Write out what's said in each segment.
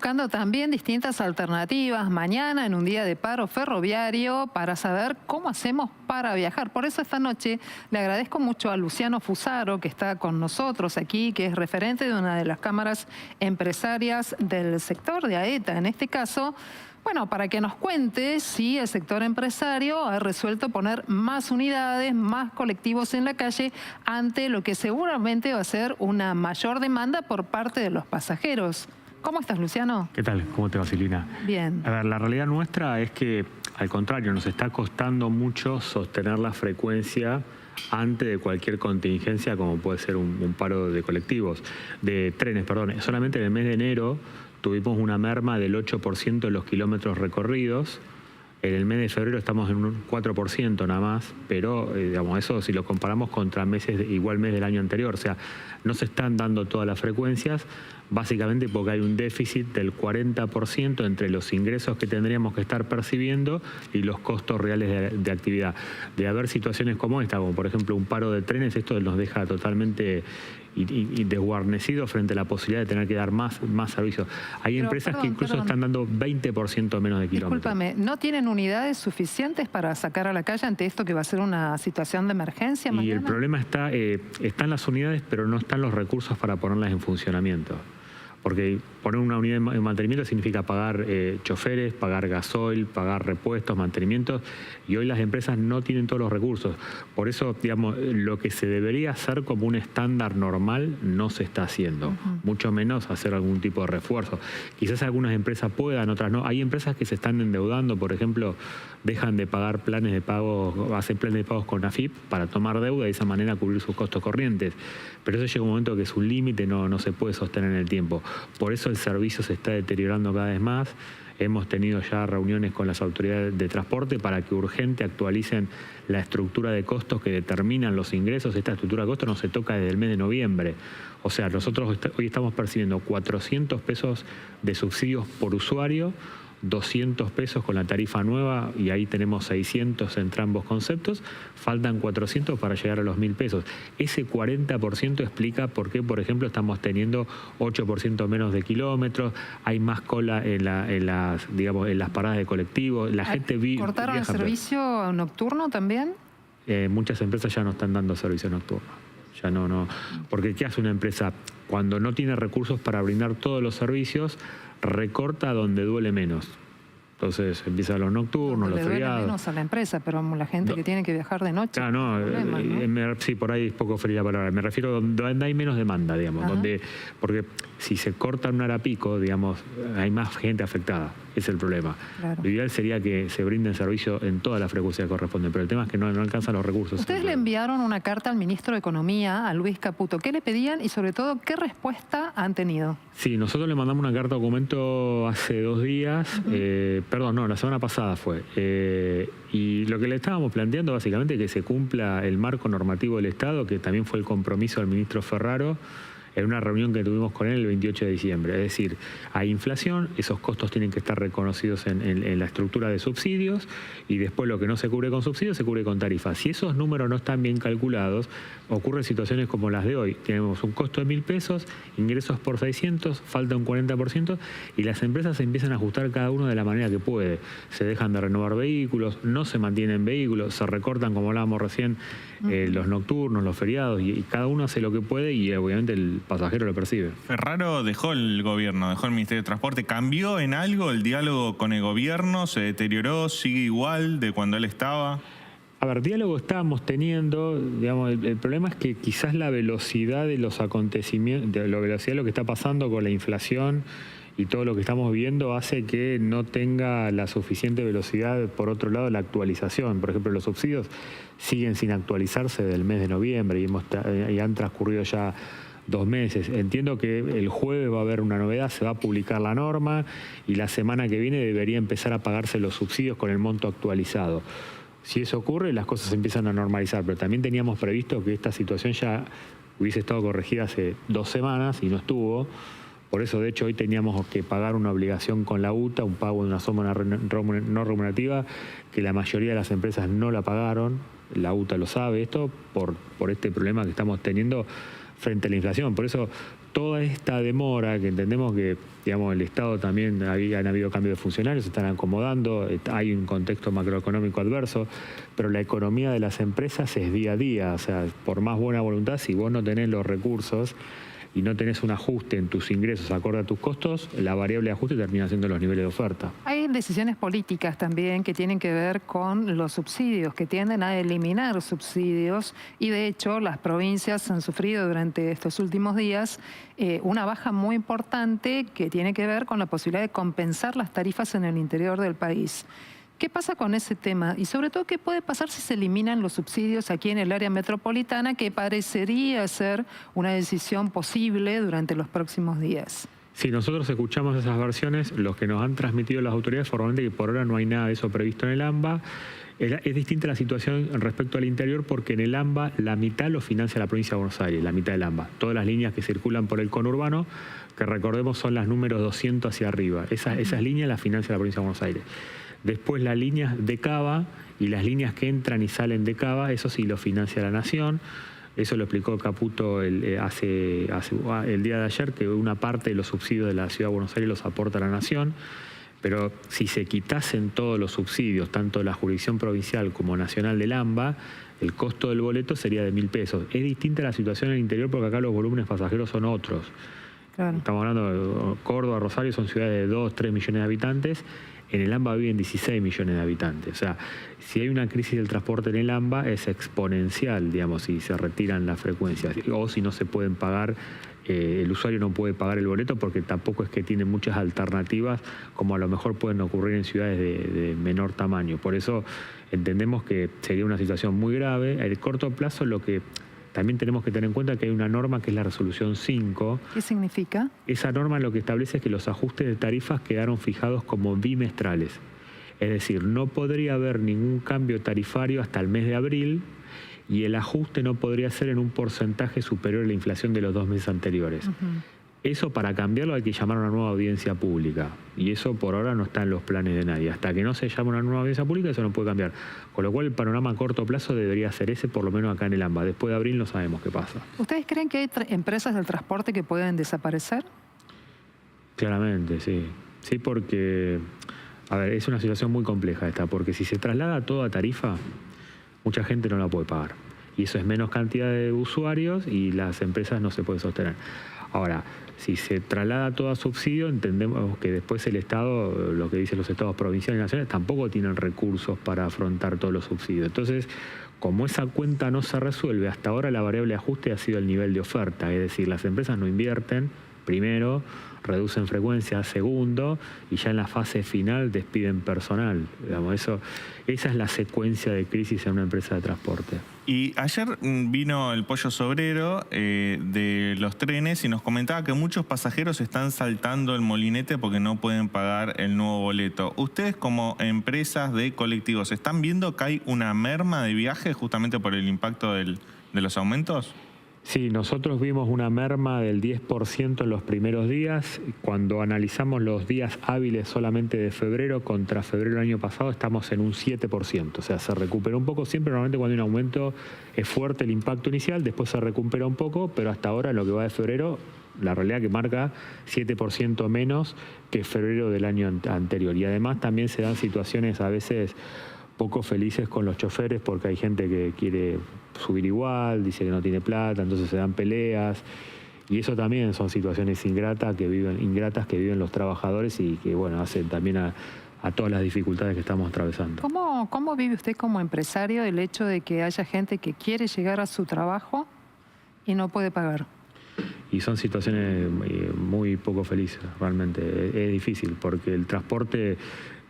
buscando también distintas alternativas mañana en un día de paro ferroviario para saber cómo hacemos para viajar. Por eso esta noche le agradezco mucho a Luciano Fusaro, que está con nosotros aquí, que es referente de una de las cámaras empresarias del sector de AETA, en este caso. Bueno, para que nos cuente si el sector empresario ha resuelto poner más unidades, más colectivos en la calle ante lo que seguramente va a ser una mayor demanda por parte de los pasajeros. ¿Cómo estás, Luciano? ¿Qué tal? ¿Cómo te va, Silvina? Bien. A ver, la realidad nuestra es que, al contrario, nos está costando mucho sostener la frecuencia antes de cualquier contingencia, como puede ser un paro de colectivos, de trenes, perdón. Solamente en el mes de enero tuvimos una merma del 8% de los kilómetros recorridos. En el mes de febrero estamos en un 4% nada más, pero digamos, eso si lo comparamos contra meses igual mes del año anterior. O sea, no se están dando todas las frecuencias, básicamente porque hay un déficit del 40% entre los ingresos que tendríamos que estar percibiendo y los costos reales de actividad. De haber situaciones como esta, como por ejemplo un paro de trenes, esto nos deja totalmente y desguarnecido frente a la posibilidad de tener que dar más servicios. Hay empresas que incluso están dando 20% menos de kilómetros. Discúlpame, ¿no tienen unidades suficientes para sacar a la calle ante esto que va a ser una situación de emergencia mañana? Y el problema está, están las unidades, pero no están los recursos para ponerlas en funcionamiento. Porque poner una unidad en mantenimiento significa pagar choferes, pagar gasoil, pagar repuestos, mantenimientos, y hoy las empresas no tienen todos los recursos. Por eso, digamos, lo que se debería hacer como un estándar normal no se está haciendo, mucho menos hacer algún tipo de refuerzo. Quizás algunas empresas puedan, otras no. Hay empresas que se están endeudando, por ejemplo, dejan de pagar planes de pago, hacen planes de pagos con AFIP para tomar deuda y de esa manera cubrir sus costos corrientes. Pero eso llega un momento que es un límite, no se puede sostener en el tiempo. Por eso el servicio se está deteriorando cada vez más. Hemos tenido ya reuniones con las autoridades de transporte para que urgente actualicen la estructura de costos que determinan los ingresos. Esta estructura de costos no se toca desde el mes de noviembre. O sea, nosotros hoy estamos percibiendo 400 pesos de subsidios por usuario, 200 pesos con la tarifa nueva y ahí tenemos 600 entre ambos conceptos, faltan 400 para llegar a los 1.000 pesos. Ese 40% explica por qué, por ejemplo, estamos teniendo 8% menos de kilómetros, hay más cola en las paradas de colectivos, la gente ¿Cortaron el servicio nocturno también? Muchas empresas ya no están dando servicio nocturno. Ya no. Porque ¿qué hace una empresa? Cuando no tiene recursos para brindar todos los servicios, recorta donde duele menos. Entonces empiezan los nocturnos, los feriados. Duele menos a la empresa, pero la gente que tiene que viajar de noche. Claro, sí, por ahí es poco fría la palabra. Me refiero a donde hay menos demanda, digamos. Porque si se corta una hora pico, digamos, hay más gente afectada. Es el problema. Claro. Lo ideal sería que se brinden servicio en toda la frecuencia que corresponde, pero el tema es que no alcanzan los recursos. Ustedes le enviaron una carta al ministro de Economía, a Luis Caputo. ¿Qué le pedían y sobre todo qué respuesta han tenido? Sí, nosotros le mandamos una carta documento hace 2 días, perdón, no, la semana pasada fue. Y lo que le estábamos planteando básicamente es que se cumpla el marco normativo del Estado, que también fue el compromiso del ministro Ferraro, en una reunión que tuvimos con él el 28 de diciembre. Es decir, hay inflación, esos costos tienen que estar reconocidos en la estructura de subsidios y después lo que no se cubre con subsidios se cubre con tarifas. Si esos números no están bien calculados, ocurren situaciones como las de hoy. Tenemos un costo de 1.000 pesos, ingresos por 600, falta un 40% y las empresas se empiezan a ajustar cada uno de la manera que puede. Se dejan de renovar vehículos, no se mantienen vehículos, se recortan, como hablábamos recién, los nocturnos, los feriados y cada uno hace lo que puede y obviamente el pasajero lo percibe. Ferraro dejó el gobierno, dejó el Ministerio de Transporte. ¿Cambió en algo el diálogo con el gobierno? ¿Se deterioró? ¿Sigue igual de cuando él estaba? A ver, diálogo estábamos teniendo, digamos, el problema es que quizás la velocidad de los acontecimientos, la velocidad de lo que está pasando con la inflación y todo lo que estamos viendo hace que no tenga la suficiente velocidad, por otro lado, la actualización. Por ejemplo, los subsidios siguen sin actualizarse del mes de noviembre y han transcurrido ya 2 meses. Entiendo que el jueves va a haber una novedad, se va a publicar la norma y la semana que viene debería empezar a pagarse los subsidios con el monto actualizado. Si eso ocurre, las cosas empiezan a normalizar, pero también teníamos previsto que esta situación ya hubiese estado corregida hace 2 semanas y no estuvo. Por eso, de hecho, hoy teníamos que pagar una obligación con la UTA, un pago de una suma no remunerativa, que la mayoría de las empresas no la pagaron. La UTA lo sabe esto, por este problema que estamos teniendo frente a la inflación. Por eso toda esta demora, que entendemos que, digamos, el Estado también han habido cambios de funcionarios, se están acomodando, hay un contexto macroeconómico adverso, pero la economía de las empresas es día a día. O sea, por más buena voluntad, si vos no tenés los recursos y no tenés un ajuste en tus ingresos acorde a tus costos, la variable de ajuste termina siendo los niveles de oferta. Hay decisiones políticas también que tienen que ver con los subsidios, que tienden a eliminar subsidios, y de hecho las provincias han sufrido durante estos últimos días una baja muy importante que tiene que ver con la posibilidad de compensar las tarifas en el interior del país. ¿Qué pasa con ese tema? Y sobre todo, ¿qué puede pasar si se eliminan los subsidios aquí en el área metropolitana, que parecería ser una decisión posible durante los próximos días? Sí, nosotros escuchamos esas versiones, los que nos han transmitido las autoridades formalmente, que por ahora no hay nada de eso previsto en el AMBA. Es distinta la situación respecto al interior, porque en el AMBA la mitad lo financia la provincia de Buenos Aires, la mitad del AMBA. Todas las líneas que circulan por el conurbano, que recordemos son las números 200 hacia arriba. Esas líneas las financia la provincia de Buenos Aires. Después las líneas de Cava y las líneas que entran y salen de Cava, eso sí lo financia la Nación. Eso lo explicó Caputo el día de ayer, que una parte de los subsidios de la Ciudad de Buenos Aires los aporta la Nación. Pero si se quitasen todos los subsidios, tanto de la jurisdicción provincial como nacional del AMBA, el costo del boleto sería de 1.000 pesos. Es distinta la situación en el interior porque acá los volúmenes pasajeros son otros. Claro. Estamos hablando de Córdoba, Rosario, son ciudades de 2, 3 millones de habitantes. En el AMBA viven 16 millones de habitantes. O sea, si hay una crisis del transporte en el AMBA es exponencial, digamos, si se retiran las frecuencias o si no se pueden pagar, el usuario no puede pagar el boleto porque tampoco es que tiene muchas alternativas como a lo mejor pueden ocurrir en ciudades de menor tamaño. Por eso entendemos que sería una situación muy grave. A corto plazo lo que también tenemos que tener en cuenta que hay una norma que es la resolución 5. ¿Qué significa? Esa norma lo que establece es que los ajustes de tarifas quedaron fijados como bimestrales. Es decir, no podría haber ningún cambio tarifario hasta el mes de abril y el ajuste no podría ser en un porcentaje superior a la inflación de los 2 meses anteriores. Eso, para cambiarlo, hay que llamar a una nueva audiencia pública. Y eso por ahora no está en los planes de nadie. Hasta que no se llame una nueva audiencia pública, eso no puede cambiar. Con lo cual, el panorama a corto plazo debería ser ese, por lo menos acá en el AMBA. Después de abril no sabemos qué pasa. ¿Ustedes creen que hay empresas del transporte que pueden desaparecer? Claramente, sí. Sí, porque, a ver, es una situación muy compleja esta, porque si se traslada toda tarifa, mucha gente no la puede pagar. Y eso es menos cantidad de usuarios y las empresas no se pueden sostener. Ahora, si se traslada todo a subsidio, entendemos que después el Estado, lo que dicen los estados provinciales y nacionales, tampoco tienen recursos para afrontar todos los subsidios. Entonces, como esa cuenta no se resuelve, hasta ahora la variable de ajuste ha sido el nivel de oferta, es decir, las empresas no invierten, primero, reducen frecuencia, segundo, y ya en la fase final despiden personal. Digamos, esa es la secuencia de crisis en una empresa de transporte. Y ayer vino el Pollo Sobrero de los trenes y nos comentaba que muchos pasajeros están saltando el molinete porque no pueden pagar el nuevo boleto. ¿Ustedes como empresas de colectivos están viendo que hay una merma de viajes justamente por el impacto de los aumentos? Sí, nosotros vimos una merma del 10% en los primeros días. Cuando analizamos los días hábiles solamente de febrero contra febrero del año pasado, estamos en un 7%. O sea, se recuperó un poco. Siempre normalmente cuando hay un aumento es fuerte el impacto inicial, después se recupera un poco, pero hasta ahora en lo que va de febrero, la realidad que marca 7% menos que febrero del año anterior. Y además también se dan situaciones a veces poco felices con los choferes porque hay gente que quiere subir igual, dice que no tiene plata, entonces se dan peleas y eso también son situaciones ingratas que viven los trabajadores y que bueno, hacen también a todas las dificultades que estamos atravesando. ¿Cómo vive usted como empresario el hecho de que haya gente que quiere llegar a su trabajo y no puede pagar? Y son situaciones muy poco felices, realmente. Es difícil porque el transporte,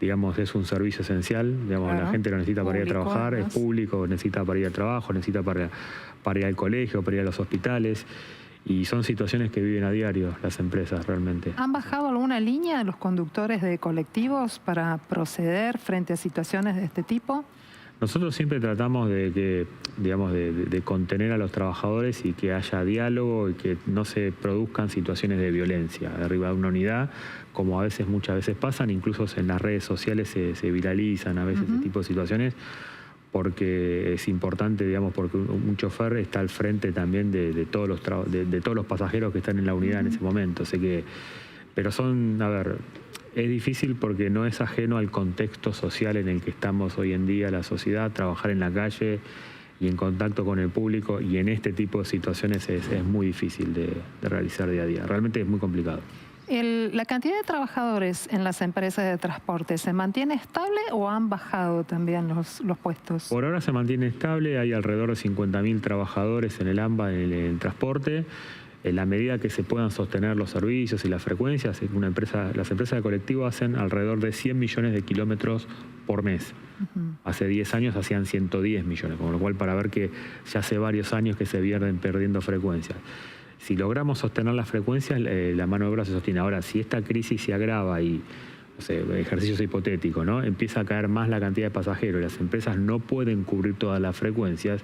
digamos, es un servicio esencial. Digamos, claro. La gente lo necesita para ir a trabajar, además. Es público, necesita para ir al trabajo, necesita para ir al colegio, para ir a los hospitales. Y son situaciones que viven a diario las empresas realmente. ¿Han bajado alguna línea los conductores de colectivos para proceder frente a situaciones de este tipo? Nosotros siempre tratamos de contener a los trabajadores y que haya diálogo y que no se produzcan situaciones de violencia arriba de una unidad, como muchas veces pasan, incluso en las redes sociales se viralizan a veces ese tipo de situaciones, porque es importante, digamos, porque un chofer está al frente también de todos los pasajeros que están en la unidad en ese momento. Así que, pero a ver, es difícil porque no es ajeno al contexto social en el que estamos hoy en día, la sociedad, trabajar en la calle y en contacto con el público, y en este tipo de situaciones es muy difícil de realizar día a día. Realmente es muy complicado. ¿La cantidad de trabajadores en las empresas de transporte se mantiene estable o han bajado también los puestos? Por ahora se mantiene estable, hay alrededor de 50.000 trabajadores en el AMBA, en el transporte. En la medida que se puedan sostener los servicios y las frecuencias, las empresas de colectivo hacen alrededor de 100 millones de kilómetros por mes. Hace 10 años hacían 110 millones, con lo cual para ver que ya hace varios años que se vienen perdiendo frecuencias. Si logramos sostener las frecuencias, la mano de obra se sostiene. Ahora, si esta crisis se agrava y, no sé, ejercicios hipotéticos, ¿no?, empieza a caer más la cantidad de pasajeros y las empresas no pueden cubrir todas las frecuencias,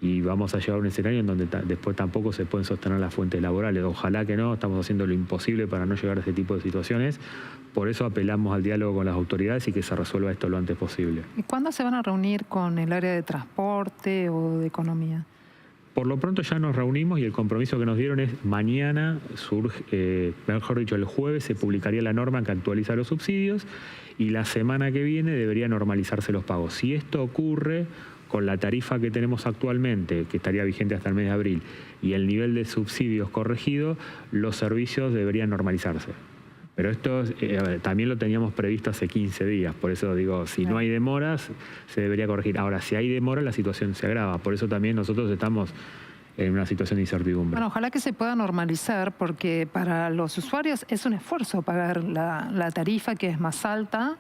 y vamos a llegar a un escenario en donde después tampoco se pueden sostener las fuentes laborales. Ojalá que no, estamos haciendo lo imposible para no llegar a ese tipo de situaciones. Por eso apelamos al diálogo con las autoridades y que se resuelva esto lo antes posible. ¿Y cuándo se van a reunir con el área de transporte o de economía? Por lo pronto ya nos reunimos y el compromiso que nos dieron es mañana, mejor dicho, el jueves se publicaría la norma que actualiza los subsidios y la semana que viene deberían normalizarse los pagos. Si esto ocurre con la tarifa que tenemos actualmente, que estaría vigente hasta el mes de abril, y el nivel de subsidios corregido, los servicios deberían normalizarse. Pero esto también lo teníamos previsto hace 15 días, por eso digo, si no hay demoras, se debería corregir. Ahora, si hay demora, la situación se agrava, por eso también nosotros estamos en una situación de incertidumbre. Bueno, ojalá que se pueda normalizar, porque para los usuarios es un esfuerzo pagar la tarifa que es más alta,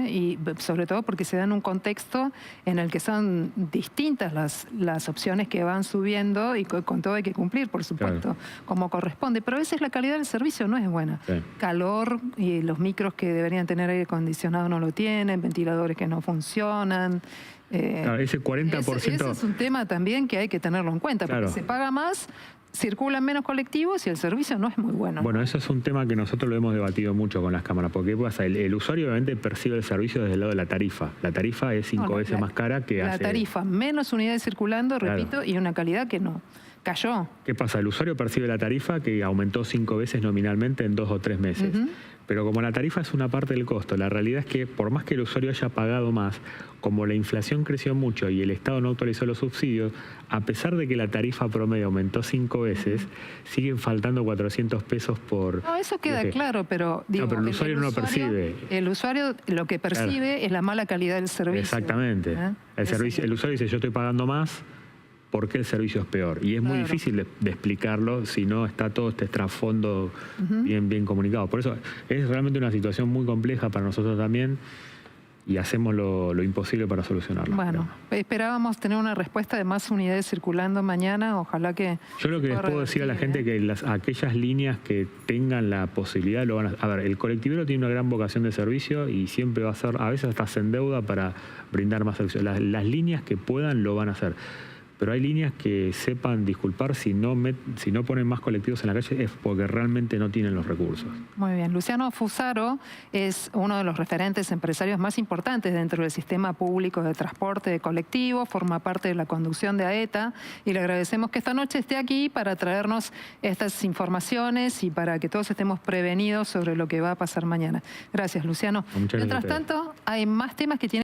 y sobre todo porque se da en un contexto en el que son distintas las opciones que van subiendo y con todo hay que cumplir, por supuesto, como corresponde. Pero a veces la calidad del servicio no es buena. Sí. Calor, y los micros que deberían tener aire acondicionado no lo tienen, ventiladores que no funcionan. Claro, ese 40%... Ese es un tema también que hay que tenerlo en cuenta, porque se paga más, circulan menos colectivos y el servicio no es muy bueno. Bueno, eso es un tema que nosotros lo hemos debatido mucho con las cámaras, porque ¿qué pasa? El usuario obviamente percibe el servicio desde el lado de la tarifa. La tarifa es 5 veces más cara que la tarifa, menos unidades circulando, repito, y una calidad que no. Cayó. ¿Qué pasa? El usuario percibe la tarifa que aumentó 5 veces nominalmente en 2 o 3 meses. Pero como la tarifa es una parte del costo, la realidad es que por más que el usuario haya pagado más, como la inflación creció mucho y el Estado no actualizó los subsidios, a pesar de que la tarifa promedio aumentó 5 veces, siguen faltando 400 pesos por... No, eso queda claro, pero... Digo, no, pero el usuario no lo percibe. El usuario lo que percibe es la mala calidad del servicio. Exactamente. El usuario dice, yo estoy pagando más, ¿por qué el servicio es peor? Y es muy difícil de explicarlo si no está todo este trasfondo bien comunicado. Por eso es realmente una situación muy compleja para nosotros también y hacemos lo imposible para solucionarlo. Bueno, esperábamos tener una respuesta de más unidades circulando mañana, ojalá que... Yo lo que les puedo decir a la gente es que aquellas líneas que tengan la posibilidad lo van a ver, el colectivero tiene una gran vocación de servicio y siempre va a ser, a veces hasta se endeuda para brindar más servicio. Las líneas que puedan lo van a hacer. Pero hay líneas que sepan disculpar si no ponen más colectivos en la calle es porque realmente no tienen los recursos. Muy bien. Luciano Fusaro es uno de los referentes empresarios más importantes dentro del sistema público de transporte de colectivo, forma parte de la conducción de AETA y le agradecemos que esta noche esté aquí para traernos estas informaciones y para que todos estemos prevenidos sobre lo que va a pasar mañana. Gracias, Luciano. Muchas gracias. Mientras tanto, hay más temas que tienen